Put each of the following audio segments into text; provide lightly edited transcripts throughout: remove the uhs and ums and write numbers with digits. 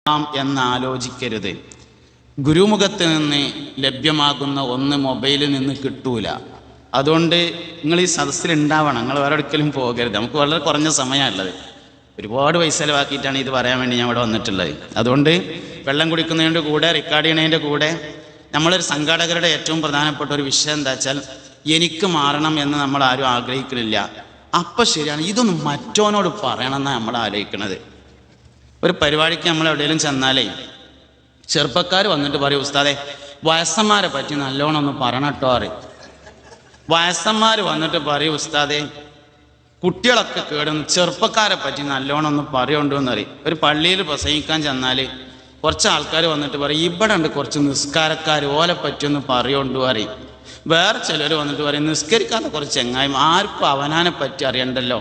എന്നാലോചിക്കരുത്. ഗുരുമുഖത്ത് നിന്ന് ലഭ്യമാകുന്ന ഒന്ന് മൊബൈലിൽ നിന്ന് കിട്ടൂല. അതുകൊണ്ട് നിങ്ങൾ ഈ സദസ്സിൽ ഉണ്ടാവണം, നിങ്ങൾ വേറെ ഒരിക്കലും പോകരുത്. നമുക്ക് വളരെ കുറഞ്ഞ സമയമുള്ളത്, ഒരുപാട് പൈസ ചിലവാക്കിയിട്ടാണ് ഇത് പറയാൻ വേണ്ടി ഞാൻ ഇവിടെ വന്നിട്ടുള്ളത്. അതുകൊണ്ട് വെള്ളം കുടിക്കുന്നതിൻ്റെ കൂടെ റെക്കോർഡ് ചെയ്യുന്നതിൻ്റെ കൂടെ നമ്മളൊരു സംഘാടകരുടെ ഏറ്റവും പ്രധാനപ്പെട്ട ഒരു വിഷയം എന്താ വെച്ചാൽ, എനിക്ക് മാറണം എന്ന് നമ്മൾ ആരും ആഗ്രഹിക്കുന്നില്ല. അപ്പം ശരിയാണ്, ഇതൊന്നും മറ്റോനോട് പറയണമെന്നാണ് നമ്മൾ ആലോചിക്കുന്നത്. ഒരു പരിപാടിക്ക് നമ്മൾ എവിടെയെങ്കിലും ചെന്നാലേ ചെറുപ്പക്കാർ വന്നിട്ട് പറയും, ഉസ്താദെ വയസ്സന്മാരെ പറ്റി നല്ലോണം ഒന്ന് പറയണം കേട്ടോ പറയും. വയസ്സന്മാർ വന്നിട്ട് പറയും, ഉസ്താദെ കുട്ടികളൊക്കെ കേടുന്നു, ചെറുപ്പക്കാരെ പറ്റി നല്ലോണം ഒന്ന് പറയുണ്ടോ എന്ന് പറയും. ഒരു പള്ളിയിൽ പ്രസംഗിക്കാൻ ചെന്നാൽ കുറച്ച് ആൾക്കാർ വന്നിട്ട് പറയും, ഇവിടെ ഉണ്ട് കുറച്ച് നിസ്കാരക്കാർ, ഓലെ പറ്റിയൊന്ന് പറയുണ്ടോ പറയും. വേറെ ചിലർ വന്നിട്ട് പറയും, നിസ്കരിക്കാത്ത കുറച്ച് ചെങ്ങായും, ആർക്കും അവനാനെ പറ്റി അറിയണ്ടല്ലോ.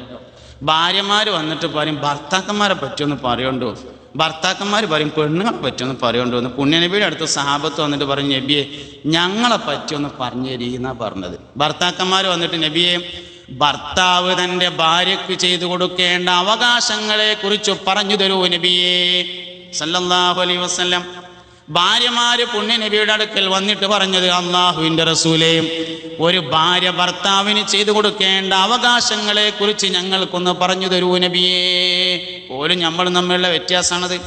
ഭാര്യമാർ വന്നിട്ട് പറയും, ഭർത്താക്കന്മാരെ പറ്റിയൊന്ന് പറയുണ്ടോ. ഭർത്താക്കന്മാർ പറയും, പെണ്ണുങ്ങളെ പറ്റിയൊന്ന് പറയുണ്ടോ എന്ന്. പുണ്യനബിയുടെ അടുത്ത് സഹാബത്ത് വന്നിട്ട് പറയും, നബിയെ ഞങ്ങളെ പറ്റിയൊന്ന് പറഞ്ഞു തരീന്നാ പറഞ്ഞത്. ഭർത്താക്കന്മാർ വന്നിട്ട്, നബിയെ ഭർത്താവ് തൻ്റെ ഭാര്യയ്ക്ക് ചെയ്തു കൊടുക്കേണ്ട അവകാശങ്ങളെ കുറിച്ച് പറഞ്ഞു തരൂ നബിയേ സല്ലല്ലാഹു അലൈഹി വസല്ലം. ഭാര്യമാര് പുണ്യനബിയുടെ അടുക്കൽ വന്നിട്ട് പറഞ്ഞത്, അള്ളാഹുവിൻ്റെ റസൂലേ, ഒരു ഭാര്യ ഭർത്താവിന് ചെയ്തു കൊടുക്കേണ്ട അവകാശങ്ങളെ കുറിച്ച് ഞങ്ങൾക്കൊന്ന് പറഞ്ഞു തരൂ നബിയേ. ഓലും നമ്മൾ തമ്മിലുള്ള വ്യത്യാസമാണത്.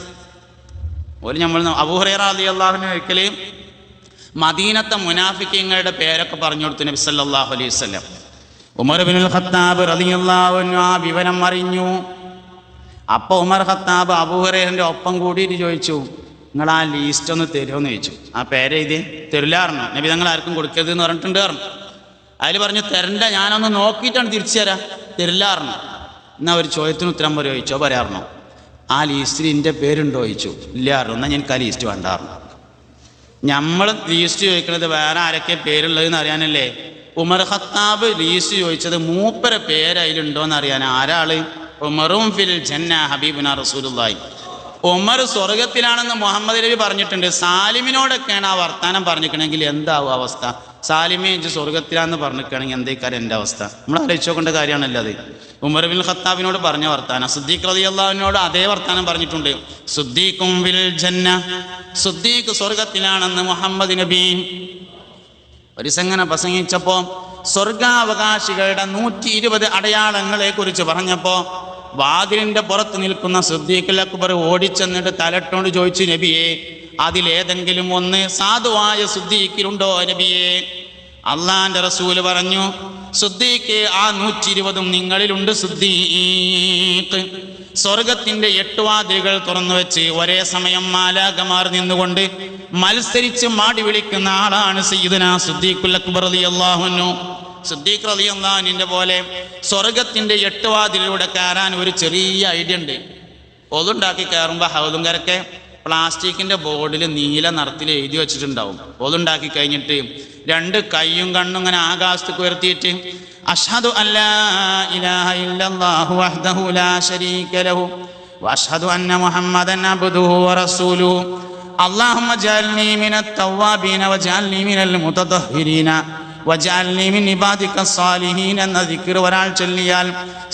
ഓലും നമ്മൾ അബൂ ഹുറൈറ റളിയല്ലാഹു അൻഹു ഒരിക്കൽ മദീനത്തെ മുനാഫിക്കീങ്ങളുടെ പേരൊക്കെ പറഞ്ഞു കൊടുത്തു നബി സല്ലല്ലാഹു അലൈഹി വസല്ലം. ഉമർ ഇബ്നുൽ ഖത്താബ് റളിയല്ലാഹു അൻഹു ആ വിവരം അറിഞ്ഞു. അപ്പോൾ ഉമർ ഖത്താബ് അബൂ ഹുറൈറയുടെ ഒപ്പം കൂടിയിട്ട് ചോദിച്ചു, നിങ്ങൾ ആ ലീസ്റ്റ് ഒന്ന് തരുമോയെന്ന് ചോദിച്ചു. ആ പേരെഴുതി തരില്ലായിരുന്നു. നബി തങ്ങൾ ആർക്കും കൊടുക്കരുത് എന്ന് പറഞ്ഞിട്ടുണ്ട് പറഞ്ഞു. അതിൽ പറഞ്ഞു, തരണ്ട, ഞാനൊന്ന് നോക്കിയിട്ടാണ് തിരിച്ചു തരാം, തരില്ലായിരുന്നു. എന്നാൽ ഒരു ചോദ്യത്തിന് ഉത്തരം ചോദിച്ചോ പറയാറുണ്ടോ, ആ ലീസ്റ്റിൽ എൻ്റെ പേരുണ്ടോ ചോദിച്ചു. ഇല്ലായിരുന്നു. എന്നാൽ എനിക്ക് ആ ലീസ്റ്റ് വേണ്ടായിരുന്നു. നമ്മൾ ലീസ്റ്റ് ചോദിക്കുന്നത് വേറെ ആരൊക്കെ പേരുള്ളതെന്ന് അറിയാനല്ലേ. ഉമർ ഖത്താബ് ലീസ്റ്റ് ചോദിച്ചത് മൂപ്പര പേര് അതിലുണ്ടോയെന്ന് അറിയാൻ. ആരാള്? ഉമറും ഫിൽ ജന്ന ഹബീബുനാ റസൂലുള്ളാഹി. ഉമർ സ്വർഗത്തിലാണെന്ന് മുഹമ്മദ് നബി പറഞ്ഞിട്ടുണ്ട്. സാലിമിനോടൊക്കെയാണ് ആ വർത്താനം പറഞ്ഞിരിക്കണമെങ്കിൽ എന്താവും അവസ്ഥ? സാലിമേ ഇഞ്ച് സ്വർഗത്തിലാന്ന് പറഞ്ഞിരിക്കുകയാണെങ്കിൽ എന്തേക്കാരം എൻ്റെ അവസ്ഥ? നമ്മൾ ആലോചിച്ചോക്കേണ്ട കാര്യമാണല്ലോ അത്. ഉമർ ബിൻ ഖത്താബിനോട് പറഞ്ഞ വർത്താനം സിദ്ദീഖ് റളിയല്ലാഹുവിനോട് അതേ വർത്താനം പറഞ്ഞിട്ടുണ്ട്. സിദ്ദീഖും ഫിൽ ജന്ന, സിദ്ദീഖ് സ്വർഗത്തിലാണെന്ന് മുഹമ്മദ് നബി ഒരു സംഘന പ്രസംഗിച്ചപ്പോ സ്വർഗാവകാശികളുടെ 120 അടയാളങ്ങളെ കുറിച്ച് പറഞ്ഞപ്പോ വാതിലിന്റെ പുറത്ത് നിൽക്കുന്ന സിദ്ദീഖുൽ അക്ബർ ഓടിച്ചെന്നിട്ട് തലട്ടോണ്ട് ചോദിച്ചു, നബിയെ അതിലേതെങ്കിലും ഒന്ന് സാധുവായ സിദ്ദീഖിലുണ്ടോ നബിയെ? അള്ളാന്റെ റസൂല് പറഞ്ഞു, സിദ്ദീഖ് ആ 120 നിങ്ങളിലുണ്ട് സിദ്ദീഖ്. സ്വർഗത്തിന്റെ 8 വാതിലുകൾ തുറന്നു വെച്ച് ഒരേ സമയം മാലാഖമാർ നിന്നുകൊണ്ട് മത്സരിച്ച് മാടി വിളിക്കുന്ന ആളാണ് സയ്യിദുനാ സിദ്ദീഖുൽ അക്ബർ റളിയല്ലാഹു അൻഹു. സിദ്ദീഖ് റളിയല്ലാഹു അൻഹുവിന്റെ പോലെ സ്വർഗത്തിന്റെ 8 വാതിലിലൂടെ കയറാൻ ഒരു ചെറിയ ഐഡിയ ഉണ്ട്. ഒതുണ്ടാക്കി കയറുമ്പോൾ ഹൗദുങ്കരൊക്കെ പ്ലാസ്റ്റിക്കിന്റെ ബോർഡിൽ നീല നിറത്തിൽ എഴുതി വെച്ചിട്ടുണ്ടാവും. ഒതുണ്ടാക്കി കഴിഞ്ഞിട്ട് 2 കൈയും കണ്ണും ഇങ്ങനെ ആകാശത്തേക്ക് ഉയർത്തിയിട്ട് അഷ്ഹദു അല്ലാ ഇലാഹ ഇല്ലല്ലാഹു വഹ്ദഹു ലാ ശരീക ലഹു വഅഷ്ഹദു അന്ന മുഹമ്മദൻ അബ്ദുഹു വറസൂലുഹു അല്ലാഹുമ്മ ജഅൽനി മിനത് തവ്വാബീന വജഅൽനി മിനൽ മുതതഹിരീന വജഅൽനി മിൻ ഇബാദിക സ്വാലിഹീൻ എന്ന ദിക്ർ ഒരാൾ ചൊല്ലിയാൽ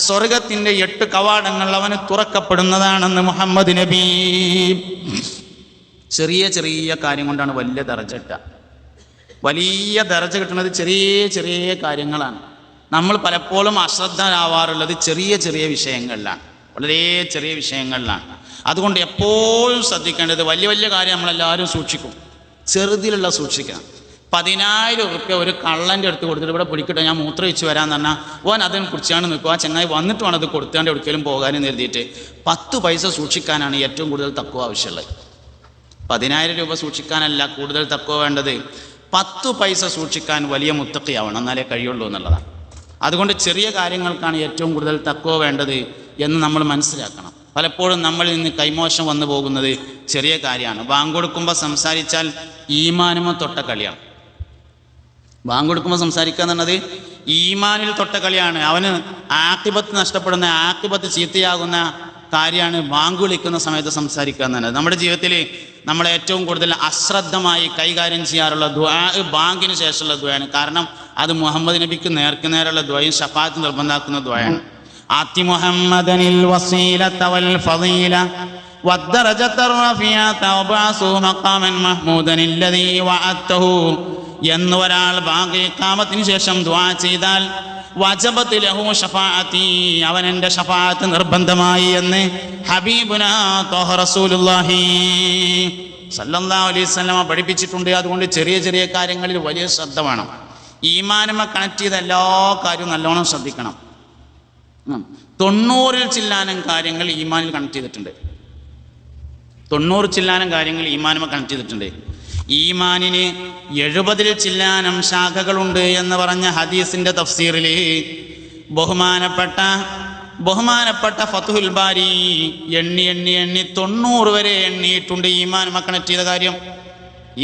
സ്വർഗത്തിന്റെ 8 കവാടങ്ങൾ അവന് തുറക്കപ്പെടുന്നതാണെന്ന് മുഹമ്മദ് നബി. ചെറിയ ചെറിയ കാര്യം കൊണ്ടാണ് വലിയ ദർജ കിട്ടുക. വലിയ ദർജ കിട്ടുന്നത് ചെറിയ ചെറിയ കാര്യങ്ങളാണ്. നമ്മൾ പലപ്പോഴും അശ്രദ്ധരാവാറുള്ളത് ചെറിയ ചെറിയ വിഷയങ്ങളിലാണ്, വളരെ ചെറിയ വിഷയങ്ങളിലാണ്. അതുകൊണ്ട് എപ്പോഴും ശ്രദ്ധിക്കേണ്ടത്, വലിയ വലിയ കാര്യം നമ്മളെല്ലാവരും സൂക്ഷിക്കും, ചെറുതിലുള്ള സൂക്ഷിക്കണം. 10,000 ഉറുപ്പ്യ ഒരു കള്ളൻ്റെ അടുത്ത് കൊടുത്തിട്ട് ഇവിടെ പിടിക്കട്ടെ ഞാൻ മൂത്രമൊഴിച്ച് വരാമെന്ന് പറഞ്ഞാൽ ഓൻ അതിനെ കുറിച്ചാണ് നിൽക്കുക. ആ ചങ്ങായി വന്നിട്ട് വേണം അത് കൊടുത്താണ്ട് എവിടേക്കെങ്കിലും പോകാനും കരുതിയിട്ട് 10 പൈസ സൂക്ഷിക്കാനാണ് ഏറ്റവും കൂടുതൽ തക്കുവ ആവശ്യമുള്ളത്. 10,000 രൂപ സൂക്ഷിക്കാനല്ല കൂടുതൽ തക്കുവ വേണ്ടത്, 10 പൈസ സൂക്ഷിക്കാൻ വലിയ മുത്തഖിയാവണം, എന്നാലേ കഴിയുള്ളൂ എന്നുള്ളതാണ്. അതുകൊണ്ട് ചെറിയ കാര്യങ്ങൾക്കാണ് ഏറ്റവും കൂടുതൽ തക്കുവ വേണ്ടത് എന്ന് നമ്മൾ മനസ്സിലാക്കണം. പലപ്പോഴും നമ്മളിൽ നിന്ന് കൈമോശം വന്നു പോകുന്നത് ചെറിയ കാര്യമാണ്. ബാങ്ക് കൊടുക്കുമ്പോൾ സംസാരിച്ചാൽ ഈമാനുമ തൊട്ട കളിയാണ്. ബാങ്ക് കൊടുക്കുമ്പോൾ സംസാരിക്കുക എന്നുള്ളത് ഈമാനിൽ തൊട്ട കളിയാണ്. അവന് ആഖിബത്ത് നഷ്ടപ്പെടുന്ന, ആഖിബത്ത് ചീത്തയാകുന്ന കാര്യമാണ് ബാങ്ക് വിളിക്കുന്ന സമയത്ത് സംസാരിക്കുക എന്നുള്ളത്. നമ്മുടെ ജീവിതത്തിൽ നമ്മൾ ഏറ്റവും കൂടുതൽ അശ്രദ്ധമായി കൈകാര്യം ചെയ്യാറുള്ള ദുആ ബാങ്കിന് ശേഷമുള്ള ദുആയാണ്. കാരണം അത് മുഹമ്മദ് നബിക്ക് നേർക്കുനേരുള്ള ദുആയും ശഫാഅത്ത് നിർബന്ധമാക്കുന്ന ദുആയാണ്. ആതി മുഹമ്മദനിൽ വസീലത വൽ ഫളീല والدرجة الرفيعة وبعثه مقاما محمودا الذي وعدته എന്ന് ഒരാൾ ബാക്കി ഖിയാമത്തിന് ശേഷം ദുആ ചെയ്താൽ വജബത് ലഹു ശഫാഅത്തി, അവൻ എൻ്റെ ശഫാഅത്ത് നിർബന്ധമായി എന്ന് ഹബീബുനാ ത്വഹ റസൂലുള്ളാഹി സല്ലല്ലാഹു അലൈഹി വസല്ലം പഠിപ്പിച്ചിട്ടുണ്ട്. അതുകൊണ്ട് ചെറിയ ചെറിയ കാര്യങ്ങളിൽ വലിയ ശ്രദ്ധ വേണം. ഈമാനുമായി കണക്ട് ചെയ്ത എല്ലാ കാര്യവും നല്ലോണം ശ്രദ്ധിക്കണം. 90 ചില്ലാനം കാര്യങ്ങൾ ഈമാനിൽ കണക്ട് ചെയ്തിട്ടുണ്ട്. 90 ചില്ലാനം കാര്യങ്ങൾ ഈമാനുമായി കണക്ട് ചെയ്തിട്ടുണ്ട്. ഈമാനിന് 70 ചില്ലാനം ശാഖകളുണ്ട് എന്ന് പറഞ്ഞ ഹദീസിന്റെ തഫ്സീറിൽ ബഹുമാനപ്പെട്ട ഫത്ഹുൽ ബാരി എണ്ണി 90 വരെ എണ്ണിയിട്ടുണ്ട് ഈമാനുമായി കണക്ട് ചെയ്ത കാര്യം.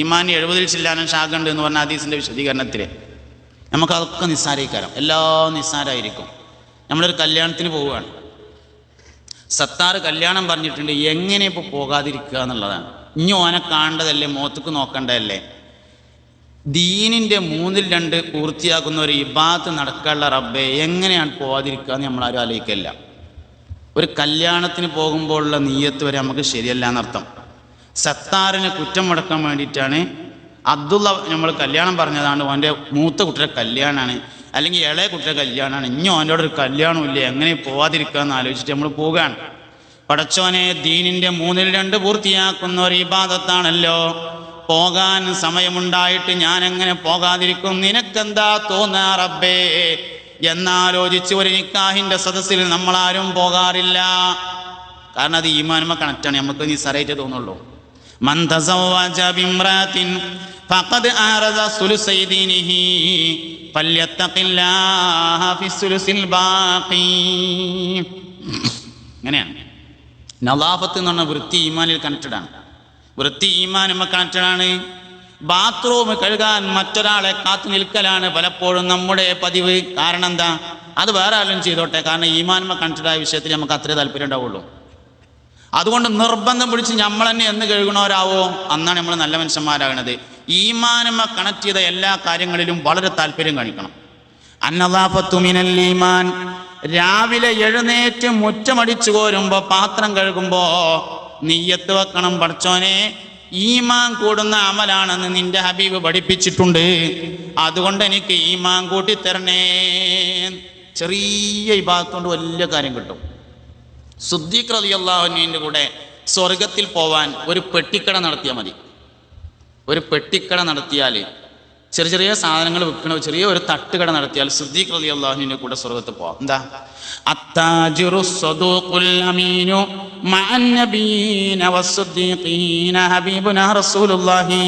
ഈമാന് 70 ചില്ലാനം ശാഖ ഉണ്ട് എന്ന് പറഞ്ഞ ഹദീസിന്റെ വിശദീകരണത്തിൽ നമുക്കതൊക്കെ നിസ്സാരീകരണം, എല്ലാം നിസ്സാരമായിരിക്കും. നമ്മളൊരു കല്യാണത്തിന് പോവുകയാണ്, സത്താറ് കല്യാണം പറഞ്ഞിട്ടുണ്ട്, എങ്ങനെ ഇപ്പോൾ പോകാതിരിക്കുക എന്നുള്ളതാണ്. ഇനി ഓനെ കാണേണ്ടതല്ലേ, മുഖത്തേക്ക് നോക്കേണ്ടതല്ലേ. ദീനിൻ്റെ 2/3 പൂർത്തിയാക്കുന്ന ഒരു ഇബാദത്ത് നടക്കാനുള്ള റബ്ബെ എങ്ങനെയാണ് പോകാതിരിക്കുക എന്ന് നമ്മളാരും ആലോചിക്കില്ല. ഒരു കല്യാണത്തിന് പോകുമ്പോഴുള്ള നീയത്ത് വരെ നമുക്ക് ശരിയല്ല എന്നർത്ഥം. സത്താറിനെ കുറ്റം മുടക്കാൻ വേണ്ടിയിട്ടാണ് അബ്ദുള്ള നമ്മൾ കല്യാണം പറഞ്ഞതാണ്, ഓൻ്റെ മൂത്ത കുട്ടിയുടെ കല്യാണമാണ്, അല്ലെങ്കിൽ ഇളയ കുട്ടിയുടെ കല്യാണമാണ്, ഇനി ഓൻ്റെ ഒരു കല്യാണമില്ല, എങ്ങനെ പോവാതിരിക്കുക എന്ന് ആലോചിച്ചിട്ട് നമ്മൾ പോവുകയാണ്. പടച്ചോനെ, ദീനിൻ്റെ 2/3 പൂർത്തിയാക്കുന്ന ഒരു ഇബാദത്താണല്ലോ, പോകാൻ സമയമുണ്ടായിട്ട് ഞാൻ എങ്ങനെ പോകാതിരിക്കും, നിനക്കെന്താ തോന്നാ റബ്ബേ എന്നാലോചിച്ച് ഒരു നിക്കാഹിൻ്റെ സദസ്സിൽ നമ്മളാരും പോകാറില്ല. കാരണം അത് ഈമാനുമായി കണക്റ്റാണ്, നമുക്ക് നിസ്സാരമായിട്ടേ തോന്നുള്ളൂ. മൻ തസവ്വജ ബിംറാത്തിൻ ഫഖദ് അറദ സുലുസൈ ദീനിഹി ഫല്യത്തഖില്ലാഹ ഫിസ്സുലുസിൽ ബാഖി. അങ്ങനെയാണ്. നളാഫത്ത് എന്ന് പറഞ്ഞ വൃത്തി ഈമാനിൽ കണക്റ്റഡ് ആണ്. വൃത്തി ഈമാനുമായി കണക്റ്റഡ് ആണ്. ബാത്റൂം കഴുകാൻ മറ്റൊരാളെ കാത്തു നിൽക്കലാണ് പലപ്പോഴും നമ്മുടെ പതിവ്. കാരണം എന്താ? അത് വേറെ ആരും ചെയ്തോട്ടെ, കാരണം ഈമാനുമായി കണക്റ്റഡ് ആയ വിഷയത്തിൽ നമുക്ക് അത്രേ താല്പര്യം ഉണ്ടാവുള്ളൂ. അതുകൊണ്ട് നിർബന്ധം പിടിച്ച് നമ്മൾ തന്നെ എന്ന് കഴുകണവരാവോ അന്നാണ് നമ്മൾ നല്ല മനുഷ്യന്മാരാകണത്. ഈമാനുമായി കണക്ട് ചെയ്ത എല്ലാ കാര്യങ്ങളിലും വളരെ താല്പര്യം കാണിക്കണം. അന്നദാഫത്തു മിനൽ ഈമാൻ. രാവിലെ എഴുന്നേറ്റ് മുറ്റമടിച്ചു കോരുമ്പോൾ, പാത്രം കഴുകുമ്പോൾ നിയ്യത്ത് വെക്കണം, പടച്ചോനെ ഈമാൻ കൂടുന്ന അമലാണെന്ന് നിന്റെ ഹബീബ് പഠിപ്പിച്ചിട്ടുണ്ട്, അതുകൊണ്ട് എനിക്ക് ഈമാൻ കൂട്ടി തരണേ. ചെറിയ ഇബാദത്ത് കൊണ്ട് വലിയ കാര്യം കിട്ടും. സിദ്ദീഖ് റളിയല്ലാഹു അൻഹുവിന്റെ കൂടെ സ്വർഗത്തിൽ പോവാൻ ഒരു പെട്ടിക്കട നടത്തിയാൽ മതി. ഒരു പെട്ടിക്കട നടത്തിയാൽ, ചെറിയ ചെറിയ സാധനങ്ങൾ വിൽക്കണ ചെറിയ ഒരു തട്ടുകട നടത്തിയാൽ സിദ്ദീഖ് റളിയല്ലാഹു അൻഹുവിന്റെ കൂടെ സ്വർഗത്തിൽ പോവാം. എന്താ? അത്താജിറു സ്വദൂഖുൽ അമീനു മഅൻ നബിയ്യീന വസ്സുദ്ദീഖീന ഹബീബുനാ റസൂലുള്ളാഹി.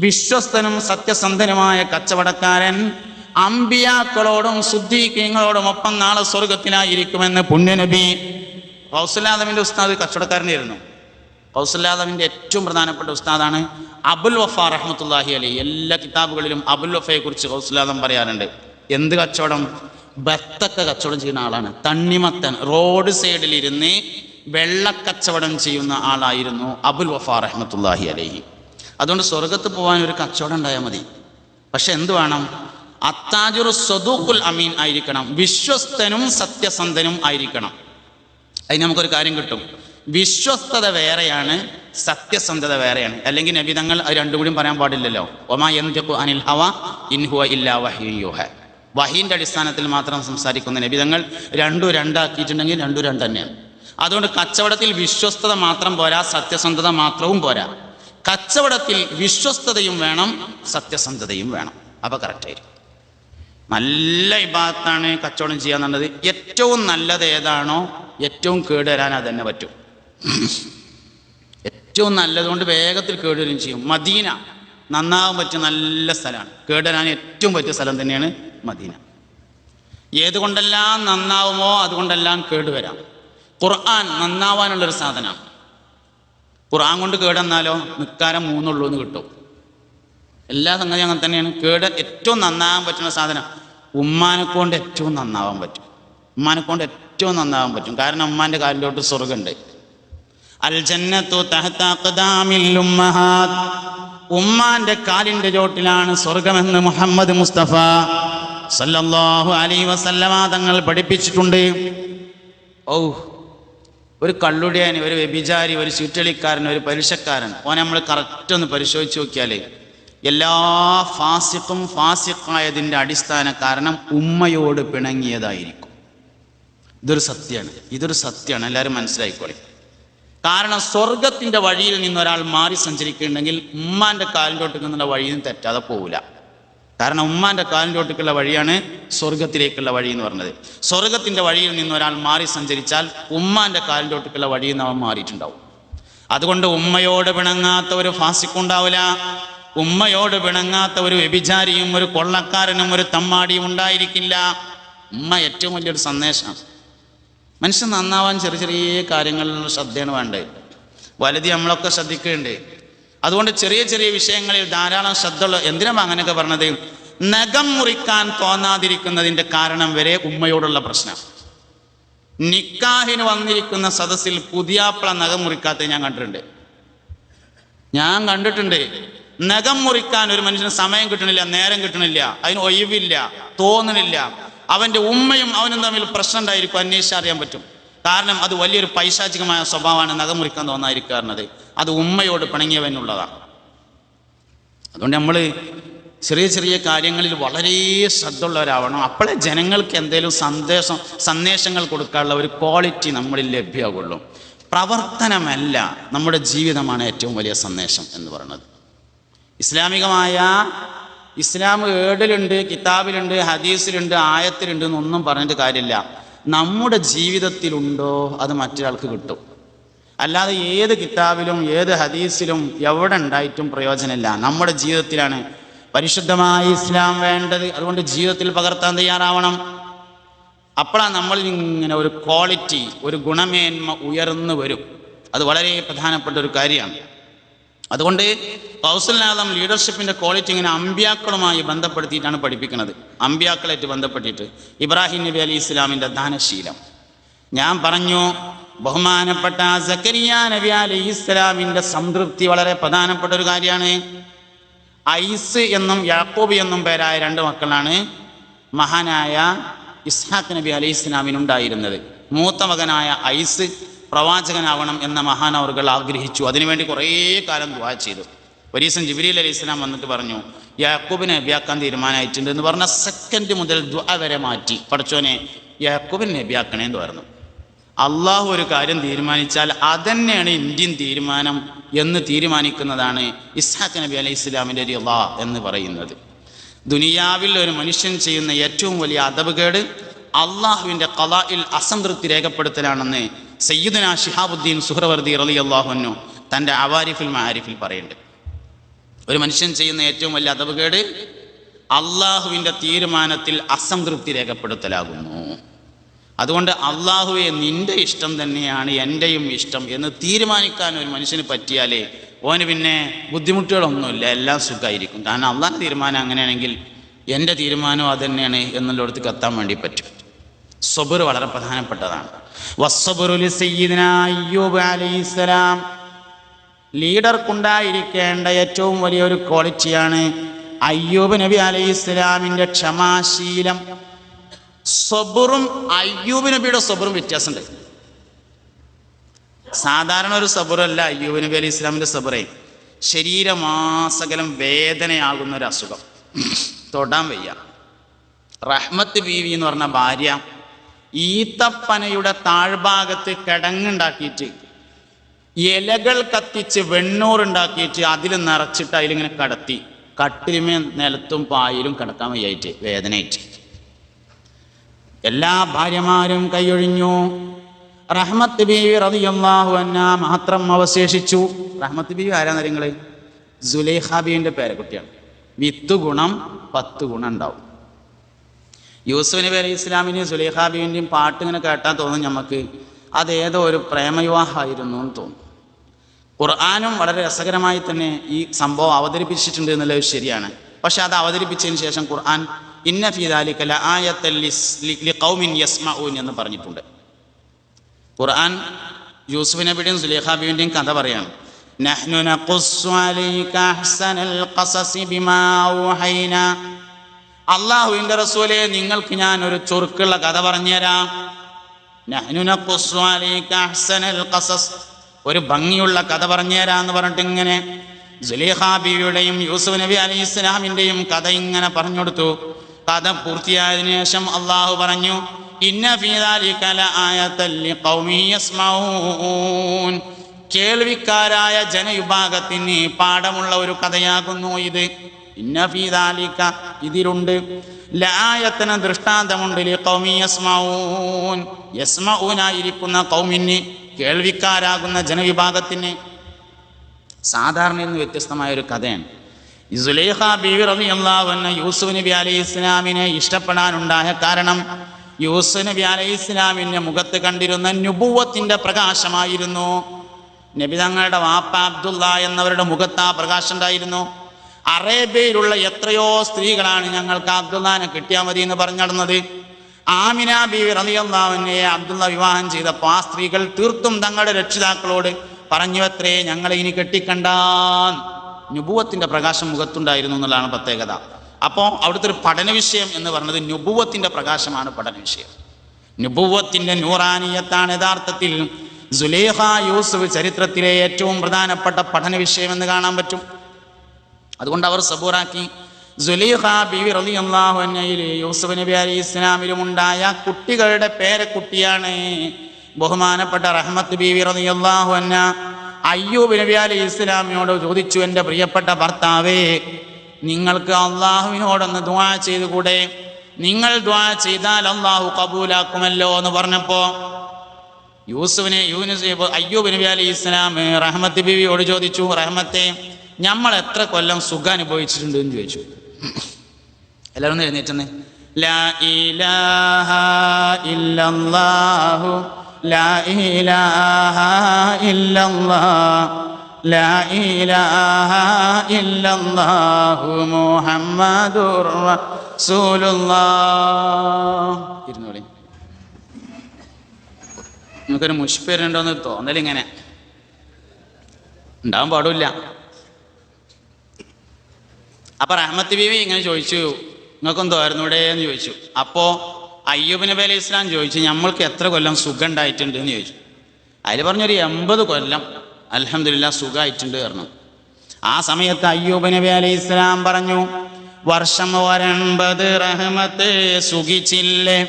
വിശ്വസ്തനും സത്യസന്ധനുമായ കച്ചവടക്കാരൻ അമ്പിയാക്കളോടും സുദ്ദീഖീങ്ങളോടും ഒപ്പം നാളെ സ്വർഗത്തിലായിരിക്കുമെന്ന് പുണ്യനബി. ഗൗസുൽ-ആദമിന്റെ ഉസ്താദ് കച്ചവടക്കാരനായിരുന്നു. ഗൗസുൽ-ആദമിന്റെ ഏറ്റവും പ്രധാനപ്പെട്ട ഉസ്താദാണ് അബുൽ വഫ റഹ്മത്തുള്ളാഹി അലൈഹി. എല്ലാ കിതാബുകളിലും അബുൽ വഫയെ കുറിച്ച് ഗൗസുൽ-ആദം പറയാറുണ്ട്. എന്ത് കച്ചവടം? ബത്തക്ക കച്ചവടം ചെയ്യുന്ന ആളാണ്. തണ്ണിമത്തൻ റോഡ് സൈഡിലിരുന്ന് വെള്ളക്കച്ചവടം ചെയ്യുന്ന ആളായിരുന്നു അബുൽ വഫ റഹ്മത്തുള്ളാഹി അലൈഹി. അതുകൊണ്ട് സ്വർഗത്ത് പോകാൻ ഒരു കച്ചവടം ഉണ്ടായാൽ മതി. പക്ഷെ എന്ത് വേണം? അത്താജിറു സ്വദൂഖുൽ അമീൻ ആയിരിക്കണം, വിശ്വസ്തനും സത്യസന്ധനും ആയിരിക്കണം. അതിന് നമുക്കൊരു കാര്യം കിട്ടും. വിശ്വസ്തത വേറെയാണ്, സത്യസന്ധത വേറെയാണ്. അല്ലെങ്കിൽ നബി തങ്ങൾ അത് രണ്ടും കൂടിയും പറയാൻ പാടില്ലല്ലോ. വമാ യന്തിഖു അനിൽ ഹവ ഇൻ ഹുവ ഇല്ലാ വഹ്യുൻ യൂഹ. വഹീന്റെ അടിസ്ഥാനത്തിൽ മാത്രം സംസാരിക്കുന്ന നബി തങ്ങൾ രണ്ടും രണ്ടാക്കിയിട്ടുണ്ടെങ്കിൽ രണ്ടും രണ്ട് തന്നെയാണ്. അതുകൊണ്ട് കച്ചവടത്തിൽ വിശ്വസ്തത മാത്രം പോരാ, സത്യസന്ധത മാത്രവും പോരാ. കച്ചവടത്തിൽ വിശ്വസ്തതയും വേണം, സത്യസന്ധതയും വേണം. അപ്പോൾ കറക്റ്റായിരിക്കും. നല്ല ഇബാദത്താണ് കച്ചവടം ചെയ്യാന്നുള്ളത്. ഏറ്റവും നല്ലത് ഏതാണോ ഏറ്റവും കേടുവരാൻ അത് തന്നെ പറ്റും. ഏറ്റവും നല്ലതുകൊണ്ട് വേഗത്തിൽ കേടുവരും ചെയ്യും. മദീന നന്നാവാൻ പറ്റിയ നല്ല സ്ഥലമാണ്. കേടുവരാൻ ഏറ്റവും പറ്റിയ സ്ഥലം തന്നെയാണ് മദീന. ഏതുകൊണ്ടെല്ലാം നന്നാവുമോ അതുകൊണ്ടെല്ലാം കേടുവരാം. ഖുർആൻ നന്നാവാനുള്ളൊരു സാധനമാണ്. ഖുർആൻ കൊണ്ട് കേടെന്നാലോ നിസ്കാരം 3 ഉള്ളൂ എന്ന് കിട്ടും. എല്ലാ സംഗതി അങ്ങനെ തന്നെയാണ്. കേട് ഏറ്റവും നന്നാവാൻ പറ്റുന്ന സാധനം ഉമ്മാനെ കൊണ്ട് ഏറ്റവും നന്നാവാൻ പറ്റും. ഉമ്മാനെ കൊണ്ട് ഏറ്റവും നന്നാവാൻ പറ്റും. കാരണം ഉമ്മാന്റെ കാലിലോട്ട് സ്വർഗമുണ്ട്. അൽ ജന്നത്തു തഹ്ത അഖ്ദാമിൽ ഉമ്മഹാത്ത്. ഉമ്മാന്റെ കാലിന്റെ ചോട്ടിലാണ് സ്വർഗമെന്ന് മുഹമ്മദ് മുസ്തഫ സല്ലല്ലാഹു അലൈഹി വസല്ലമ തങ്ങൾ പഠിപ്പിച്ചിട്ടുണ്ട്. ഒരു കള്ളുടിയാൻ, ഒരു വ്യഭിചാരി, ഒരു ചുറ്റളിക്കാരൻ, ഒരു പലിശക്കാരൻ, ഓനെ നമ്മൾ കറക്റ്റ് ഒന്ന് പരിശോധിച്ച് നോക്കിയാൽ എല്ലാ ഫാസിഖും ഫാസിഖായതിൻ്റെ അടിസ്ഥാന കാരണം ഉമ്മയോട് പിണങ്ങിയതായിരിക്കും. ഇതൊരു സത്യമാണ്, എല്ലാവരും മനസ്സിലായിക്കോളി. കാരണം സ്വർഗത്തിൻ്റെ വഴിയിൽ നിന്ന് ഒരാൾ മാറി സഞ്ചരിക്കുന്നുണ്ടെങ്കിൽ ഉമ്മാൻ്റെ കാലിൻ്റെ ഒട്ടുക്കുന്നുള്ള വഴിയിൽ നിന്ന് തെറ്റാതെ പോവില്ല. കാരണം ഉമ്മാൻ്റെ കാലിൻ്റെ ഒട്ടുക്കുള്ള വഴിയാണ് സ്വർഗത്തിലേക്കുള്ള വഴി എന്ന് പറഞ്ഞത്. സ്വർഗത്തിൻ്റെ വഴിയിൽ നിന്ന് ഒരാൾ മാറി സഞ്ചരിച്ചാൽ ഉമ്മാൻ്റെ കാലിൻ്റെ ഒട്ടുക്കുള്ള വഴിയിൽ നിന്ന് അവൻ മാറിയിട്ടുണ്ടാവും. അതുകൊണ്ട് ഉമ്മയോട് പിണങ്ങാത്ത ഒരു ഫാസിഖുണ്ടാവില്ല, ഉമ്മയോട് പിണങ്ങാത്ത ഒരു വ്യഭിചാരിയും ഒരു കൊള്ളക്കാരനും ഒരു തമ്മാടിയും ഉണ്ടായിരിക്കില്ല. ഉമ്മ ഏറ്റവും വലിയൊരു സന്ദേശമാണ്. മനുഷ്യൻ നന്നാവാൻ ചെറിയ ചെറിയ കാര്യങ്ങളിലുള്ള ശ്രദ്ധയാണ് വേണ്ടത്. വലുത് നമ്മളൊക്കെ ശ്രദ്ധിക്കുന്നുണ്ട്. അതുകൊണ്ട് ചെറിയ ചെറിയ വിഷയങ്ങളിൽ ധാരാളം ശ്രദ്ധയുള്ള. എന്തിനാണ് അങ്ങനെയൊക്കെ പറഞ്ഞത്? നഖം മുറിക്കാൻ തോന്നാതിരിക്കുന്നതിൻ്റെ കാരണം വരെ ഉമ്മയോടുള്ള പ്രശ്നം. നിക്കാഹിന് വന്നിരിക്കുന്ന സദസ്സിൽ പുതിയാപ്പിള നഖം മുറിക്കാത്ത ഞാൻ കണ്ടിട്ടുണ്ട്. നഖം മുറിക്കാൻ ഒരു മനുഷ്യന് സമയം കിട്ടണില്ല, നേരം കിട്ടണില്ല, അതിന് ഒഴിവില്ല, തോന്നണില്ല. അവൻ്റെ ഉമ്മയും അവനും തമ്മിൽ പ്രശ്നം ഉണ്ടായിരിക്കും, അന്വേഷിച്ചറിയാൻ പറ്റും. കാരണം അത് വലിയൊരു പൈശാചികമായ സ്വഭാവമാണ് നഖം മുറിക്കാൻ തോന്നാതിരിക്കുന്നത്. അത് ഉമ്മയോട് പിണങ്ങിയവനുള്ളതാണ്. അതുകൊണ്ട് നമ്മൾ ചെറിയ ചെറിയ കാര്യങ്ങളിൽ വളരെ ശ്രദ്ധയുള്ളവരാവണം. അപ്പോഴേ ജനങ്ങൾക്ക് എന്തെങ്കിലും സന്ദേശങ്ങൾ കൊടുക്കാനുള്ള ഒരു ക്വാളിറ്റി നമ്മളിൽ ലഭ്യമാകുള്ളൂ. പ്രവർത്തനമല്ല, നമ്മുടെ ജീവിതമാണ് ഏറ്റവും വലിയ സന്ദേശം എന്ന് പറയുന്നത്. ഇസ്ലാം ഏടിലുണ്ട്, കിതാബിലുണ്ട്, ഹദീസിലുണ്ട്, ആയത്തിലുണ്ട് എന്നൊന്നും പറഞ്ഞിട്ട് കാര്യമില്ല. നമ്മുടെ ജീവിതത്തിലുണ്ടോ അത് മറ്റൊരാൾക്ക് കിട്ടും. അല്ലാതെ ഏത് കിതാബിലും ഏത് ഹദീസിലും എവിടെ ഉണ്ടായിട്ടും പ്രയോജനമില്ല. നമ്മുടെ ജീവിതത്തിലാണ് പരിശുദ്ധമായ ഇസ്ലാം വേണ്ടത്. അതുകൊണ്ട് ജീവിതത്തിൽ പകർത്താൻ തയ്യാറാവണം. അപ്പോഴാണ് നമ്മൾ ഇങ്ങനെ ഒരു ക്വാളിറ്റി, ഒരു ഗുണമേന്മ ഉയർന്നു വരും. അത് വളരെ പ്രധാനപ്പെട്ട ഒരു കാര്യമാണ്. അതുകൊണ്ട് ഗൗസുൽ ആദം ലീഡർഷിപ്പിൻ്റെ ക്വാളിറ്റി ഇങ്ങനെ അമ്പ്യാക്കളുമായി ബന്ധപ്പെടുത്തിയിട്ടാണ് പഠിപ്പിക്കുന്നത്. അമ്പ്യാക്കളായിട്ട് ബന്ധപ്പെട്ടിട്ട് ഇബ്രാഹിം നബി അലൈഹി ഇസ്ലാമിൻ്റെ ദാനശീലം ഞാൻ പറഞ്ഞു. ബഹുമാനപ്പെട്ട സക്കരിയ നബി അലൈഹി ഇസ്ലാമിൻ്റെ സംതൃപ്തി വളരെ പ്രധാനപ്പെട്ട ഒരു കാര്യമാണ്. ഐസ് എന്നും യാക്കൂബ് എന്നും പേരായ 2 മക്കളാണ് മഹാനായ ഇസ്ഹാഖ് നബി അലൈഹി ഇസ്ലാമിനുണ്ടായിരുന്നത്. മൂത്ത മകനായ ഐസ് പ്രവാചകനാവണം എന്ന മഹാനവറുകൾ ആഗ്രഹിച്ചു. അതിനുവേണ്ടി കുറേ കാലം ദുആ ചെയ്തു. ഒരു ദിവസം ജിബ്രീൽ അലൈഹി ഇസ്ലാം വന്നിട്ട് പറഞ്ഞു, യാക്കൂബിനെ നബിയാക്കാൻ തീരുമാനമായിട്ടുണ്ട് എന്ന് പറഞ്ഞ സെക്കൻഡ് മുതൽ ദുആ വരെ മാറ്റി. പടച്ചോനെ യാക്കൂബിനെ നബിയാക്കണേ എന്ന് പറഞ്ഞു. അള്ളാഹു ഒരു കാര്യം തീരുമാനിച്ചാൽ അതന്നെയാണ് ഇന്ത്യൻ തീരുമാനം എന്ന് തീരുമാനിക്കുന്നതാണ് ഇസ്ഹാഖ് നബി അലൈഹി ഇസ്ലാമിൻ്റെ റിളാ എന്ന് പറയുന്നത്. ദുനിയാവിൽ ഒരു മനുഷ്യൻ ചെയ്യുന്ന ഏറ്റവും വലിയ അദബുകേട് അള്ളാഹുവിൻ്റെ ഖളാഇൽ അസംതൃപ്തി രേഖപ്പെടുത്തലാണെന്ന് സയ്യിദുനാ ശിഹാബുദ്ദീൻ സുഹ്റവർദി റളിയല്ലാഹു അൻഹു തൻ്റെ അവാരിഫുൽ മആരിഫിൽ പറയുന്നുണ്ട്. ഒരു മനുഷ്യൻ ചെയ്യുന്ന ഏറ്റവും വലിയ അദബുകേട് അള്ളാഹുവിൻ്റെ തീരുമാനത്തിൽ അസംതൃപ്തി രേഖപ്പെടുത്തലാകുന്നു. അതുകൊണ്ട് അള്ളാഹുവെ നിൻ്റെ ഇഷ്ടം തന്നെയാണ് എൻ്റെയും ഇഷ്ടം എന്ന് തീരുമാനിക്കാൻ ഒരു മനുഷ്യന് പറ്റിയാലേ ഓന് പിന്നെ ബുദ്ധിമുട്ടുകളൊന്നുമില്ല, എല്ലാം സുഖമായിരിക്കും. കാരണം അള്ളാഹുവിൻ്റെ തീരുമാനം അങ്ങനെയാണെങ്കിൽ എൻ്റെ തീരുമാനം അതുതന്നെയാണ് എന്നുള്ളിടത്തേക്ക് എത്താൻ വേണ്ടി പറ്റും. സബർ വളരെ പ്രധാനപ്പെട്ടതാണ്. അയ്യൂബ് അലൈഹിസ്സലാം ലീഡർക്കുണ്ടായിരിക്കേണ്ട ഏറ്റവും വലിയൊരു ക്വാളിറ്റിയാണ് അയ്യൂബ് നബി അലൈഹിസ്സലാമിൻ്റെ ക്ഷമാശീലം. സബറും അയ്യൂബ് നബിയുടെ സബറും വ്യത്യാസമുണ്ട്. സാധാരണ ഒരു സബറല്ല അയ്യൂബ് നബി അലൈഹി ഇസ്ലാമിൻ്റെ സബറേ. ശരീരമാസകലം വേദനയാകുന്ന ഒരു അസുഖം, തൊടാൻ വയ്യ. റഹ്മത്ത് ബീവി എന്ന് പറഞ്ഞ ഭാര്യ ഈത്തപ്പനയുടെ താഴ്ഭാഗത്ത് കിടങ്ങുണ്ടാക്കിയിട്ട് ഇലകൾ കത്തിച്ച് വെണ്ണൂറുണ്ടാക്കിയിട്ട് അതിൽ നിറച്ചിട്ട് അതിലിങ്ങനെ കടത്തി കട്ടിലുമേ നിലത്തും പായിലും കിടക്കാൻ വയ്യായിട്ട് വേദനയായിട്ട് എല്ലാ ഭാര്യമാരും കൈയൊഴിഞ്ഞു. റഹ്മത്ത് ബീവി റളിയല്ലാഹു അൻഹാ മാത്രം അവശേഷിച്ചു. റഹ്മത്ത് ബീവി ആരാന്ന് നിങ്ങള്? സുലൈഖ ബീവിൻ്റെ പേരക്കുട്ടിയാണ്. 10 ഗുണം 10 ഗുണം ഉണ്ടാവും. യൂസുഫ് നബി അലൈഹി ഇസ്ലാമിൻ്റെയും സുലൈഖ ബീവിൻ്റെയും പാട്ട് ഇങ്ങനെ കേട്ടാൽ തോന്നും നമുക്ക് അതേതോ ഒരു പ്രേമവിവാഹമായിരുന്നു എന്ന് തോന്നും. ഖുർആനും വളരെ രസകരമായി തന്നെ ഈ സംഭവം അവതരിപ്പിച്ചിട്ടുണ്ട് എന്നുള്ളത് ശരിയാണ്. പക്ഷെ അത് അവതരിപ്പിച്ചതിന് ശേഷം ഖുർആൻ ഇന്ന ഫീ ദാലിക ലആയത്തൻ ലിഖൗമിൻ യസ്മഊൻ എന്ന് പറഞ്ഞിട്ടുണ്ട്. ഖുർആൻ യൂസുഫ് നബിയുടെയും സുലൈഖ ബീവിൻ്റെയും കഥ പറയാണ്. നഹ്നു നഖുസ്സു അലൈക അഹ്സനൽ ഖസസി ബിമാ ഔഹൈനാ. അല്ലാഹുവിൻ്റെ റസൂലേ, നിങ്ങൾക്ക് ഞാൻ ഒരു ചുരുക്കുള്ള കഥ പറഞ്ഞുതരാം. നഹ്നു നഖുസ്സു അലൈക അഹ്സനൽ ഖസസ്, ഒരു ഭംഗിയുള്ള കഥ പറഞ്ഞു തരാന്ന് പറഞ്ഞിട്ട് ഇങ്ങനെ സുലൈഖ ബീവിയുടെയും യൂസുഫ് നബി അലൈഹി ഇസ്ലാമിൻ്റെയും കഥ ഇങ്ങനെ പറഞ്ഞു കൊടുത്തു. കഥ പൂർത്തിയായതിനു ശേഷം അള്ളാഹു പറഞ്ഞു, ഇന്ന ഫീ ദാലിക ലആയതൻ ലിഖൗമി യസ്മഊൻ, കേൾവിക്കാരായ ജനവിഭാഗത്തിന് പാഠമുള്ള ഒരു കഥയാകുന്നു ഇത്. ഇന്ന ഫീ ദാലിക, ഇതിലുണ്ട്, ലആയതൻ, ദൃഷ്ടാന്തമുണ്ട്, ലിഖൗമി യസ്മഊൻ, യസ്മഊനായിരിക്കുന്ന ഖൗമിന്, കേൾവിക്കാരാകുന്ന ജനവിഭാഗത്തിന്. സാധാരണ നിന്ന് വ്യത്യസ്തമായ ഒരു കഥയാണ്. സുലൈഖ ബീവി റളിയല്ലാഹു അൻഹ യൂസുഫ് നബി അലൈഹി ഇസ്ലാമിനെ ഇഷ്ടപ്പെടാനുണ്ടായ കാരണം യൂസുഫ് നബി അലൈഹി ഇസ്ലാമിൻ്റെ മുഖത്ത് കണ്ടിരുന്ന നുബുവത്തിൻ്റെ പ്രകാശമായിരുന്നു. നബി തങ്ങളുടെ വാപ്പ അബ്ദുള്ള എന്നവരുടെ മുഖത്ത് ആ പ്രകാശം ഉണ്ടായിരുന്നു. അറേബ്യയിലുള്ള എത്രയോ സ്ത്രീകളാണ് ഞങ്ങൾക്ക് അബ്ദുള്ളനെ കിട്ടിയാൽ മതി എന്ന് പറഞ്ഞിടുന്നത്. ആമിന ബീവി റളിയല്ലാഹു അൻഹയെ അബ്ദുള്ള വിവാഹം ചെയ്തപ്പോൾ ആ സ്ത്രീകൾ തീർത്തും തങ്ങളുടെ രക്ഷിതാക്കളോട് പറഞ്ഞു അത്രേ, ഞങ്ങളെ ഇനി കെട്ടിക്കണ്ടാ. നുബുവത്തിന്റെ പ്രകാശം മുഖത്തുണ്ടായിരുന്നു എന്നുള്ളതാണ് പ്രത്യേകത. അപ്പോൾ അവിടുത്തെ ഒരു പഠന വിഷയം എന്ന് പറഞ്ഞത് നുബുവത്തിന്റെ പ്രകാശമാണ് പഠന വിഷയം. നുബുവത്തിന്റെ നൂറാനിയത്താണ് യഥാർത്ഥത്തിൽ സുലൈഖ യൂസുഫ് ചരിത്രത്തിലെ ഏറ്റവും പ്രധാനപ്പെട്ട പഠന വിഷയം എന്ന് കാണാൻ പറ്റും. അതുകൊണ്ട് അവർ സബൂറാക്കി. സുലൈഖ ബീവി റളിയല്ലാഹു അൻഹയിൽ യൂസുഫ് നബി അലൈഹി ഇസ്ലാമിലും ഉണ്ടായ കുട്ടികളുടെ പേരക്കുട്ടിയാണ് ബഹുമാനപ്പെട്ട റഹ്മത്ത് ബീവി റളിയല്ലാഹു അൻഹ. അയ്യൂബ് നബി അലൈഹി ഇസ്ലാമിനോട് ചോദിച്ചു, എൻ്റെ പ്രിയപ്പെട്ട ഭർത്താവേ, നിങ്ങൾക്ക് അള്ളാഹുവിനോടൊന്ന് ദുആ ചെയ്തുകൂടെ? നിങ്ങൾ ദുആ ചെയ്താൽ അള്ളാഹു കബൂലാക്കുമല്ലോ എന്ന് പറഞ്ഞപ്പോ അയ്യൂബ് നബി അലൈഹി ഇസ്ലാം റഹ്മത്ത് ബീവിയോട് ചോദിച്ചു, റഹ്മത്തെ, നമ്മൾ എത്ര കൊല്ലം സുഖം അനുഭവിച്ചിട്ടുണ്ട് എന്ന് ചോദിച്ചു. എല്ലാവരും എഴുന്നേറ്റെന്ന്. ലാ ഇലാഹ ഇല്ലല്ലാഹു ലാ ഇലാഹ ഇല്ലല്ലാഹ് ലാ ഇലാഹ ഇല്ലല്ലാഹു മുഹമ്മദുർ റസൂലുള്ളാഹ്. ഇരുന്നോളി. നമുക്കൊരു മുഷ്പേരുണ്ടോന്ന് തോന്നലിങ്ങനെ ഉണ്ടാവാൻ പാടില്ല. അപ്പൊ റഹ്മത്ത് ബീവി ഇങ്ങനെ ചോദിച്ചു, നിങ്ങൾക്കൊന്നും തോരുന്നൂടെ എന്ന് ചോദിച്ചു. അപ്പോ അയ്യൂബ് നബി അലൈഹി ഇസ്ലാം ചോദിച്ചു, നമ്മൾക്ക് എത്ര കൊല്ലം സുഖം ഉണ്ടായിട്ടുണ്ട് എന്ന് ചോദിച്ചു. അതിൽ പറഞ്ഞൊരു 80 കൊല്ലം അൽഹംദുലില്ലാഹ് സുഖമായിട്ടുണ്ട് പറഞ്ഞു. ആ സമയത്ത് അയ്യൂബ് നബി അലൈഹി ഇസ്ലാം പറഞ്ഞു, വർഷം 80 റഹ്മത്ത് സുഖിച്ചില്ലേ,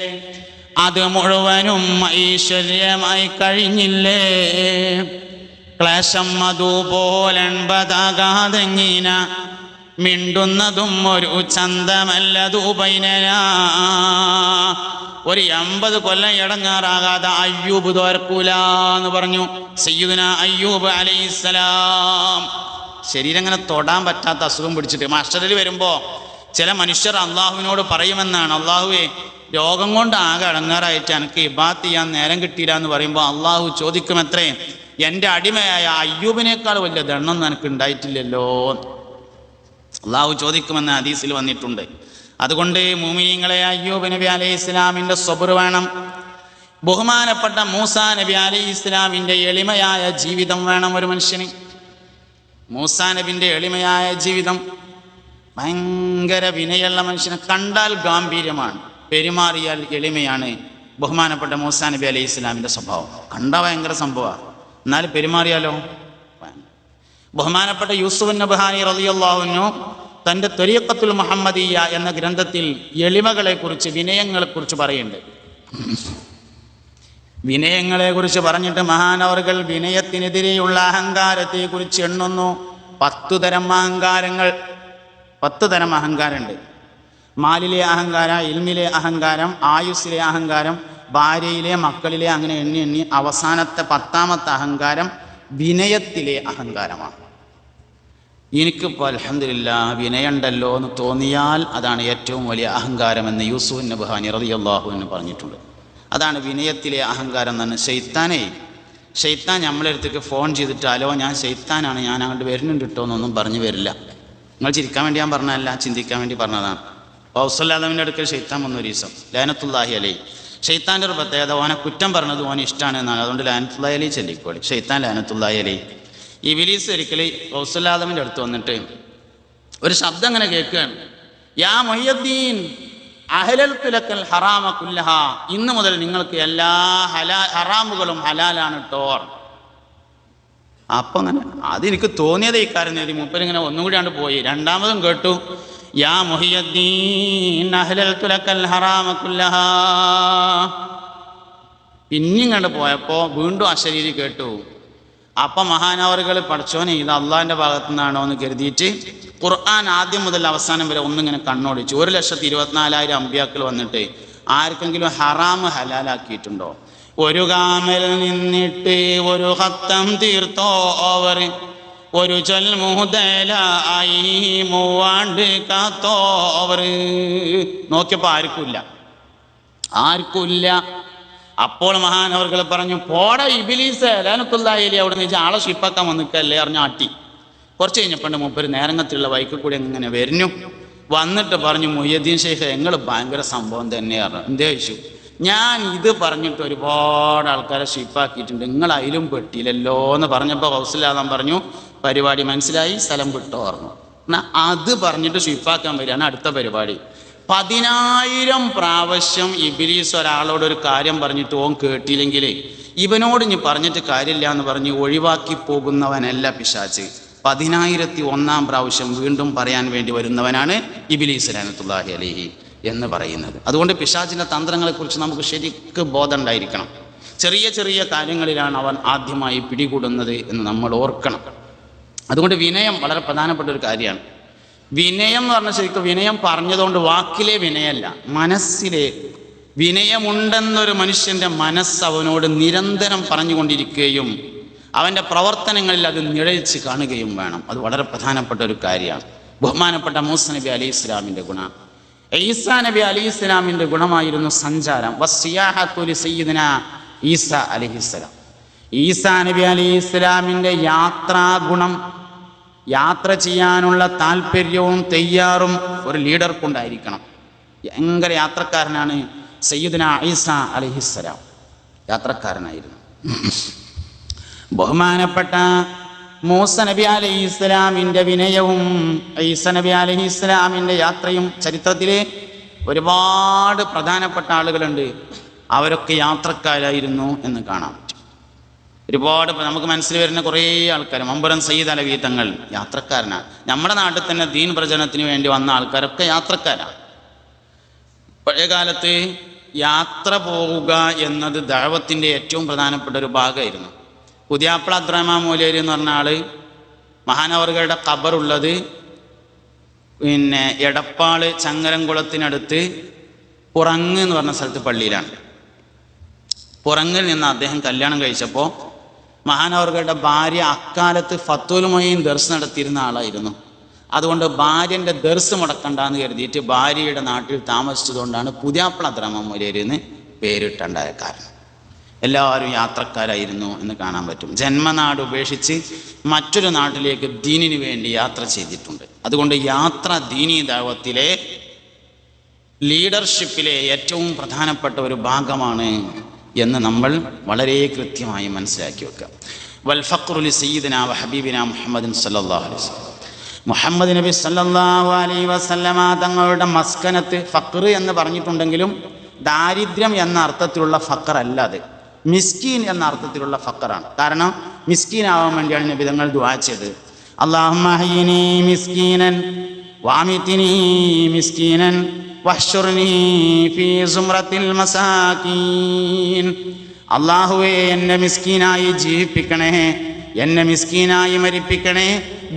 അത് മുഴുവനും ഐശ്വര്യമായി കഴിഞ്ഞില്ലേ, ക്ലേശം അതുപോലെ 80 മിണ്ടുന്നതും ഒരു ചന്തമല്ലതു ബൈനനാ. ഒരു 80 കൊല്ലം ഇടങ്ങാറാകാതെ അയ്യൂബ് തോർക്കൂല എന്ന് പറഞ്ഞു സയ്യിദുന അയ്യൂബ് അലൈഹിസ്സലാം. ശരീരം ഇങ്ങനെ തൊടാൻ പറ്റാത്ത അസുഖം പിടിച്ചിട്ട് മാസ്റ്ററിൽ വരുമ്പോ ചില മനുഷ്യർ അള്ളാഹുവിനോട് പറയുമെന്നാണ്, അള്ളാഹുവേ, രോഗം കൊണ്ട് ആകെ അടങ്ങാറായിട്ട് എനിക്ക് ഇബാദത്ത് ചെയ്യാൻ നേരം കിട്ടിയില്ല എന്ന് പറയുമ്പോൾ അള്ളാഹു ചോദിക്കുമത്രേ, എൻ്റെ അടിമയായ അയ്യൂബിനേക്കാൾ വലിയ ദണ്ണൊന്നും എനിക്ക് ഉണ്ടായിട്ടില്ലല്ലോ. അള്ളാഹു ചോദിക്കുമെന്ന് ഹദീസിൽ വന്നിട്ടുണ്ട്. അതുകൊണ്ട് മുഅ്മിനീങ്ങളെ, അയ്യൂബ് നബി അലൈഹി ഇസ്ലാമിൻ്റെ സബ്ർ വേണം. ബഹുമാനപ്പെട്ട മൂസാ നബി അലൈഹി ഇസ്ലാമിൻ്റെ എളിമയായ ജീവിതം വേണം ഒരു മനുഷ്യന്. മൂസാ നബിൻ്റെ എളിമയായ ജീവിതം, ഭയങ്കര വിനയുള്ള മനുഷ്യനെ കണ്ടാൽ ഗാംഭീര്യമാണ്, പെരുമാറിയാൽ എളിമയാണ് ബഹുമാനപ്പെട്ട മൂസാ നബി അലൈഹി ഇസ്ലാമിൻ്റെ സ്വഭാവം. കണ്ടാൽ ഭയങ്കര സംഭവമാണ്, എന്നാൽ പെരുമാറിയാലോ. ബഹുമാനപ്പെട്ട യൂസുഫ് നബ്ഹാനി റളിയല്ലാഹു അൻഹു തൻ്റെ ത്വരീഖത്തുൽ മുഹമ്മദിയ്യ എന്ന ഗ്രന്ഥത്തിൽ എളിമകളെക്കുറിച്ച്, വിനയങ്ങളെക്കുറിച്ച് പറയുന്നുണ്ട്. വിനയങ്ങളെക്കുറിച്ച് പറഞ്ഞിട്ട് മഹാനവറുകൾ വിനയത്തിനെതിരെയുള്ള അഹങ്കാരത്തെക്കുറിച്ച് എണ്ണുന്നു. 10 തരം അഹങ്കാരങ്ങൾ, 10 തരം അഹങ്കാരമുണ്ട്. മാലിലെ അഹങ്കാരം, ഇൽമിലെ അഹങ്കാരം, ആയുസ്സിലെ അഹങ്കാരം, ഭാര്യയിലെ, മക്കളിലെ, അങ്ങനെ എണ്ണി എണ്ണി അവസാനത്തെ 10ാമത്തെ അഹങ്കാരം വിനയത്തിലെ അഹങ്കാരമാണ്. എനിക്കിപ്പോൾ അൽഹംദുലില്ലാഹ് വിനയുണ്ടല്ലോ എന്ന് തോന്നിയാൽ അതാണ് ഏറ്റവും വലിയ അഹങ്കാരമെന്ന് യൂസുഫ് നബ്ഹാനി റളിയല്ലാഹു അൻഹു പറഞ്ഞിട്ടുണ്ട്. അതാണ് വിനയത്തിലെ അഹങ്കാരം എന്ന്. ഷെയ്ത്താൻ നമ്മളെ അടുത്തേക്ക് ഫോൺ ചെയ്തിട്ട്, അലോ ഞാൻ ഷെയ്ത്താനാണ്, ഞാൻ അങ്ങോട്ട് വരുന്നുണ്ട് കേട്ടോ എന്നൊന്നും പറഞ്ഞു വരില്ല. നിങ്ങൾ ചിരിക്കാൻ വേണ്ടി ഞാൻ പറഞ്ഞതല്ല, ചിന്തിക്കാൻ വേണ്ടി പറഞ്ഞതാണ്. ഔസല്ലാദമിൻ്റെ അടുക്കൽ ഷെയ്ത്താൻ വന്ന ഒരു ദിവസം, ലഅനത്തുല്ലാഹി അലൈഹി. ഷെയ്ത്താൻ്റെ ഒരു പ്രത്യേകത, ഓനെ കുറ്റം പറഞ്ഞത് ഓന് ഇഷ്ടമാണ് എന്നാണ്. അതുകൊണ്ട് ലഅനത്തുല്ലാഹി അലൈഹി ചൊല്ലിക്കോളി. ഷെയ്ത്താൻ ലഅനത്തുല്ലാഹി അലൈഹി. ഇബ്ലീസ് ഒരിക്കൽ ഔസല്ലാദമിൻ്റെ അടുത്ത് വന്നിട്ട് ഒരു ശബ്ദം അങ്ങനെ കേൾക്കുകയാണ്, യാ മുഹ്യിദ്ദീൻ, അഹലൽതു ലക്കൽ ഹറാമ കുല്ലഹ, ഇന്ന് മുതൽ നിങ്ങൾക്ക് എല്ലാ ഹറാമുകളും ഹലാലാണ് ട്ടോ. അപ്പൊ അങ്ങനെ അതെനിക്ക് തോന്നിയത് ഈ കാര്യം മൂപ്പരിങ്ങനെ ഒന്നുകൂടിയാണ്ട് പോയി. രണ്ടാമതും കേട്ടു, യാ മുഹിയദ്ദീൻ അഹ്ലൽതു ലക്കൽ ഹറാമ കുല്ലഹ. പിന്നെയും കണ്ട് പോയപ്പോ വീണ്ടും അശരീരി കേട്ടു. അപ്പൊ മഹാനവറുകൾ പഠിച്ചോനെ ഇത് അള്ളാഹിന്റെ ഭാഗത്തു നിന്നാണോ എന്ന് കരുതിയിട്ട് ഖുർആൻ ആദ്യം മുതൽ അവസാനം വരെ ഒന്നിങ്ങനെ കണ്ണോടിച്ചു. 1,24,000 അമ്പിയാക്കൾ വന്നിട്ട് ആർക്കെങ്കിലും ഹറാമ് ഹലാലാക്കിയിട്ടുണ്ടോ? ഒരു കാമൽ നിന്നിട്ട് ഒരു ഹത്തം തീർത്തോ അവർ, ഒരു ചൊൽമുഹദലായി മൂവാണ്ട് കാത്തോ അവർ. നോക്കിയപ്പോ ആർക്കുമില്ല. അപ്പോൾ മഹാനവർകൾ പറഞ്ഞു, പോട ഇബ്ലീസ് ലഅനത്തുല്ലാഹി അവിടെ നിന്ന് ആളെ ഷിപ്പാക്കാൻ വന്നിക്കല്ലേ അറിഞ്ഞ ആട്ടി. കുറച്ച് കഴിഞ്ഞപ്പോണ്ട് മൂപ്പര് നേരങ്ങത്തിലുള്ള വൈക്കിൽ കൂടി എങ്ങനെ വരുന്നു. വന്നിട്ട് പറഞ്ഞു, മുഹിയുദ്ദീൻ ഷെയ്ഖ് നിങ്ങൾ ഭയങ്കര സംഭവം തന്നെയാണ്. എന്തേ ചോദിച്ചു. ഞാൻ ഇത് പറഞ്ഞിട്ട് ഒരുപാട് ആൾക്കാരെ ഷിപ്പാക്കിയിട്ടുണ്ട്, നിങ്ങൾ അതിലും പെട്ടില്ലല്ലോ എന്ന് പറഞ്ഞപ്പോൾ ഹൗസിലാദം പറഞ്ഞു, പരിപാടി മനസ്സിലായി, സ്ഥലം വിട്ടോ പറഞ്ഞു. എന്നാൽ അത് പറഞ്ഞിട്ട് ഷിപ്പാക്കാൻ വരികയാണ് അടുത്ത പരിപാടി. 10,000 പ്രാവശ്യം ഇബ്ലീസ് ഒരാളോട് ഒരു കാര്യം പറഞ്ഞിട്ട് ഓൻ കേട്ടില്ലെങ്കിൽ ഇവനോട് ഇനി പറഞ്ഞിട്ട് കാര്യമില്ല എന്ന് പറഞ്ഞ് ഒഴിവാക്കി പോകുന്നവനല്ല പിശാച്. 10,001 പ്രാവശ്യം വീണ്ടും പറയാൻ വേണ്ടി വരുന്നവനാണ് ഇബ്ലീസ് ലഅനത്തുല്ലാഹി അലൈഹി എന്ന് പറയുന്നത്. അതുകൊണ്ട് പിശാചിൻ്റെ തന്ത്രങ്ങളെക്കുറിച്ച് നമുക്ക് ശരിക്ക് ബോധം ഉണ്ടായിരിക്കണം. ചെറിയ ചെറിയ കാര്യങ്ങളിലാണ് അവൻ ആദ്യമായി പിടികൂടുന്നത് എന്ന് നമ്മൾ ഓർക്കണം. അതുകൊണ്ട് വിനയം വളരെ പ്രധാനപ്പെട്ട ഒരു കാര്യമാണ്. വിനയം എന്ന് പറഞ്ഞാൽ ശരിക്കും വിനയം പറഞ്ഞതുകൊണ്ട് വാക്കിലെ വിനയമല്ല, മനസ്സിലെ വിനയമുണ്ടെന്നൊരു മനുഷ്യൻ്റെ മനസ്സ് അവനോട് നിരന്തരം പറഞ്ഞുകൊണ്ടിരിക്കുകയും അവൻ്റെ പ്രവർത്തനങ്ങളിൽ അത് നിഴലിച്ച് കാണുകയും വേണം. അത് വളരെ പ്രധാനപ്പെട്ട ഒരു കാര്യമാണ്. ബഹുമാനപ്പെട്ട മൂസ നബി അലൈഹി ഇസ്ലാമിൻ്റെ ഗുണം, ഈസാ നബി അലൈഹി ഇസ്ലാമിൻ്റെ ഗുണമായിരുന്നു സഞ്ചാരം. വസ്സിയാഹത്തു ലിസയ്യിദിന ഈസ അലൈഹിസ്സലാം. ഈസാ നബി അലൈഹി ഇസ്ലാമിൻ്റെ യാത്രാ ഗുണം, യാത്ര ചെയ്യാനുള്ള താല്പര്യവും തയ്യാറും ഒരു ലീഡർക്കുണ്ടായിരിക്കണം. ഭയങ്കര യാത്രക്കാരനാണ് സയ്യിദുന ഈസ അലൈഹിസ്സലാം, യാത്രക്കാരനായിരുന്നു. ബഹുമാനപ്പെട്ട മൂസ നബി അലൈഹി ഇസ്ലാമിൻ്റെ വിനയവും ഈസ നബി അലൈഹി ഇസ്ലാമിൻ്റെ യാത്രയും ചരിത്രത്തിലെ ഒരുപാട് പ്രധാനപ്പെട്ട ആളുകളുണ്ട്, അവരൊക്കെ യാത്രക്കാരായിരുന്നു എന്ന് കാണാം. ഒരുപാട് നമുക്ക് മനസ്സിൽ വരുന്ന കുറേ ആൾക്കാർ, മമ്പുറം സയ്യിദ് അലവി തങ്ങൾ യാത്രക്കാരനാണ്. നമ്മുടെ നാട്ടിൽ തന്നെ ദീൻ പ്രചരണത്തിന് വേണ്ടി വന്ന ആൾക്കാരൊക്കെ യാത്രക്കാരാണ്. പഴയകാലത്ത് യാത്ര പോവുക എന്നത് ദഅവത്തിൻ്റെ ഏറ്റവും പ്രധാനപ്പെട്ട ഒരു ഭാഗമായിരുന്നു. പുതിയാപ്പള അബ്ദുറഹ്മാൻ മൗലവി എന്ന് പറഞ്ഞ ആള്, മഹാനവറുകളുടെ ഖബറുള്ളത് എടപ്പാള് ചങ്ങരംകുളത്തിനടുത്ത് പുറങ്ങ് എന്ന് പറഞ്ഞ സ്ഥലത്ത് പള്ളിയിലാണ്. പുറങ്ങിൽ നിന്ന് അദ്ദേഹം കല്യാണം കഴിച്ചപ്പോൾ മഹാനവറുകളുടെ ഭാര്യ അക്കാലത്ത് ഫത്തുൽ മൊയ്ൻ ദർസ് നടത്തിയിരുന്ന ആളായിരുന്നു. അതുകൊണ്ട് ഭാര്യൻ്റെ ദർസ് മുടക്കണ്ടെന്ന് കരുതിയിട്ട് ഭാര്യയുടെ നാട്ടിൽ താമസിച്ചതുകൊണ്ടാണ് പുതിയാപ്പള അബ്ദുറഹ്മാൻ മൗലവി എന്ന് പേരിട്ടുണ്ടായ കാരണം. എല്ലാവരും യാത്രക്കാരായിരുന്നു എന്ന് കാണാൻ പറ്റും. ജന്മനാട് ഉപേക്ഷിച്ച് മറ്റൊരു നാട്ടിലേക്ക് ദീനിന് വേണ്ടി യാത്ര ചെയ്തിട്ടുണ്ട്. അതുകൊണ്ട് യാത്ര ദീനീ ദഅവത്തിലെ ലീഡർഷിപ്പിലെ ഏറ്റവും പ്രധാനപ്പെട്ട ഒരു ഭാഗമാണ് എന്ന് നമ്മൾ വളരെ കൃത്യമായി മനസ്സിലാക്കി വെക്കുക. വൽ ഫഖ്റു ലി സയ്യിദിനാ വ ഹബീബിനാ മുഹമ്മദിൻ സല്ലല്ലാഹു അലൈഹി വസല്ലം. മുഹമ്മദ് നബി സല്ലല്ലാഹു അലൈഹി വസല്ലമ തങ്ങളുടെ മസ്കനത്ത് ഫഖ്ർ എന്ന് പറഞ്ഞിട്ടുണ്ടെങ്കിലും ദാരിദ്ര്യം എന്ന അർത്ഥത്തിലുള്ള ഫഖർ അല്ല, അത് മിസ്കീൻ എന്ന അർത്ഥത്തിലുള്ള ഫഖറാണ്. കാരണം മിസ്കീനാവാൻ വേണ്ടിയാണ് നബി തങ്ങൾ ദുആ ചെയ്തത്. അല്ലാഹുമ്മ ഹയ്യിനി മിസ്കീനൻ വഅമിത്നി മിസ്കീനൻ വഹ്ശുർനി ഫീ സുംറത്തിൽ മസാകീൻ. അല്ലാഹുവേ, എന്നെ മിസ്കീനായി ജീവിപ്പിക്കണേ, എന്നെ മിസ്കീനായി മരിപ്പിക്കണേ.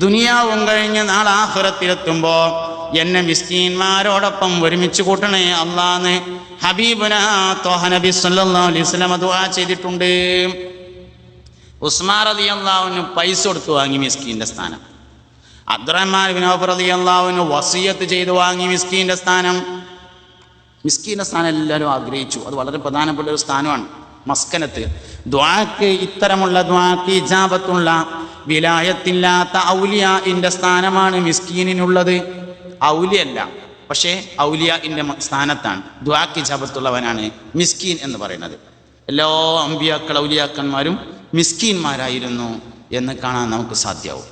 ദുനിയാവും കഴിഞ്ഞ് നാളെ ആഖിറത്തിലെത്തുമ്പോൾ എന്നെ മിസ്കീന്മാരോടൊപ്പം ഒരുമിച്ച് കൂട്ടണേ അല്ലാഹ് ഹബീബുനാ ത്വഹ നബി സല്ലല്ലാഹു അലൈഹി വസല്ലം ദുആ ചെയ്തിട്ടുണ്ട്. ഉസ്മാൻ റളിയല്ലാഹു അൻഹു പൈസ കൊടുത്ത് വാങ്ങി മിസ്കീന്റെ സ്ഥാനം. അബ്ദുറഹ്മാൻ ബിൻ ഔഫ് റളിയല്ലാഹു അൻഹു വസിയത്ത് ചെയ്ത് വാങ്ങി മിസ്കീന്റെ സ്ഥാനം. മിസ്കീന്റെ സ്ഥാനം എല്ലാവരും ആഗ്രഹിച്ചു. അത് വളരെ പ്രധാനപ്പെട്ട ഒരു സ്ഥാനമാണ് മസ്കനത്ത്. ദുആക്ക്, ഇത്തരമുള്ള ദുആക്ക് ഇജാബത്തുള്ള വിലായത്തില്ലാത്ത ഔലിയാഇന്റെ സ്ഥാനമാണ് മിസ്കീനിനുള്ളത്. ഔലിയല്ല, പക്ഷേ ഔലിയാഇന്റെ സ്ഥാനത്താണ്. ദുആക്ക് ഇജാബത്തുള്ളവനാണ് മിസ്കീൻ എന്ന് പറയുന്നത്. എല്ലാ അമ്പിയാക്കൾ ഔലിയാക്കന്മാരും മിസ്കീന്മാരായിരുന്നു എന്ന് കാണാൻ നമുക്ക് സാധ്യമാവും.